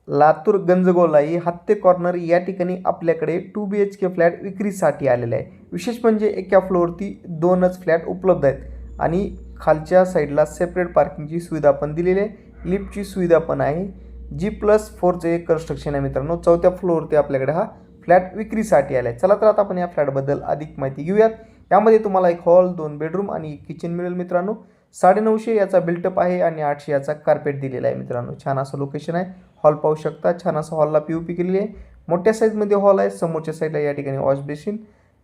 Latur Ganj Golai हत्ते corner या ठिकाणी आपल्याकडे 2 BHK फ्लॅट विक्रीसाठी आलेला आहे। विशेष म्हणजे एका फ्लोअरती 2च फ्लॅट उपलब्ध आहेत आणि खालच्या साईडला सेपरेट पार्किंगची सुविधा पण दिलेली आहे, लिफ्टची सुविधा पण आहे। G+4चे कन्स्ट्रक्शन आहे मित्रांनो। 4थ्या फ्लोअरवरती आपल्याकडे हा फ्लॅट विक्रीसाठी आला आहे। चला तर आता आपण या फ्लॅटबद्दल अधिक माहिती घेऊयात। यामध्ये तुम्हाला एक हॉल, 2 बेडरूम आणि एक किचन मिळेल मित्रांनो। 950 याचा बिल्टअप आहे आणि 800 याचा कार्पेट दिलेला आहे मित्रांनो। छान असं लोकेशन आहे। हॉल पाहू शकता, छान असं हॉलला POP केलेली आहे। मोठ्या साईजमध्ये हॉल आहे। समोरच्या साईडला या ठिकाणी वॉश बेसिन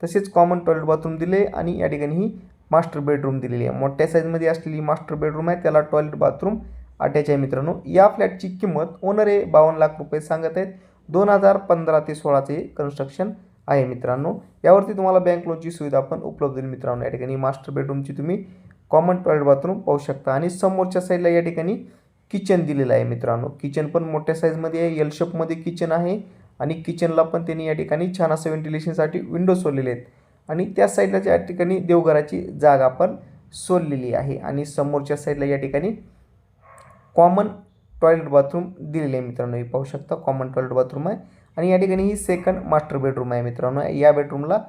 तसेच कॉमन टॉयलेट बाथरूम दिले आणि या ठिकाणी ही मास्टर बेडरूम दिलेली आहे। मोठ्या साईजमध्ये असलेली मास्टर बेडरूम आहे, त्याला टॉयलेट बाथरूम अटॅच आहे मित्रांनो। या फ्लॅटची किंमत ओनर हे 52 लाख रुपये सांगत आहेत। 2015 ते 16चे कन्स्ट्रक्शन आहे मित्रांनो। यावरती तुम्हाला बँक लोनची सुविधा पण उपलब्ध आहे मित्रांनो। या ठिकाणी मास्टर बेडरूमची तुम्ही कॉमन टॉयलेट बाथरूम पाहू शकता आणि समोरच्या साईडला या ठिकाणी किचन दिलेलं आहे मित्रांनो। किचन पण मोठ्या साईजमध्ये आहे, एल शेपमध्ये किचन आहे आणि किचनला पण त्यांनी या ठिकाणी छान असं व्हेंटिलेशनसाठी विंडो सोडलेले आहेत आणि त्या साईडला या ठिकाणी देवघराची जागा पण सोडलेली आहे आणि समोरच्या साईडला या ठिकाणी कॉमन टॉयलेट बाथरूम दिलेले आहे मित्रांनो। हे पाहू शकता कॉमन टॉयलेट बाथरूम आहे आणि या ठिकाणी ही सेकंड मास्टर बेडरूम आहे मित्रांनो। या बेडरूमला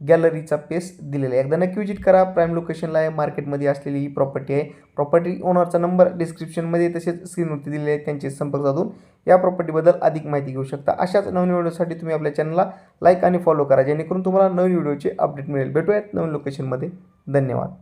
गॅलरीचा पेस दिलेला आहे। एकदा नक्की विजिट करा, प्राईम लोकेशनला आहे, मार्केटमध्ये असलेली ही प्रॉपर्टी आहे। प्रॉपर्टी ओनरचा नंबर डिस्क्रिप्शनमध्ये तसेच स्क्रीनवरती दिलेले आहे, त्यांचे संपर्क साधून या प्रॉपर्टीबद्दल अधिक माहिती घेऊ शकता। अशाच नवीन व्हिडिओसाठी तुम्ही आपल्या चॅनलला लाईक आणि फॉलो करा, जेणेकरून तुम्हाला नवीन व्हिडिओचे अपडेट मिळेल। भेटूयात नवीन लोकेशनमध्ये। धन्यवाद।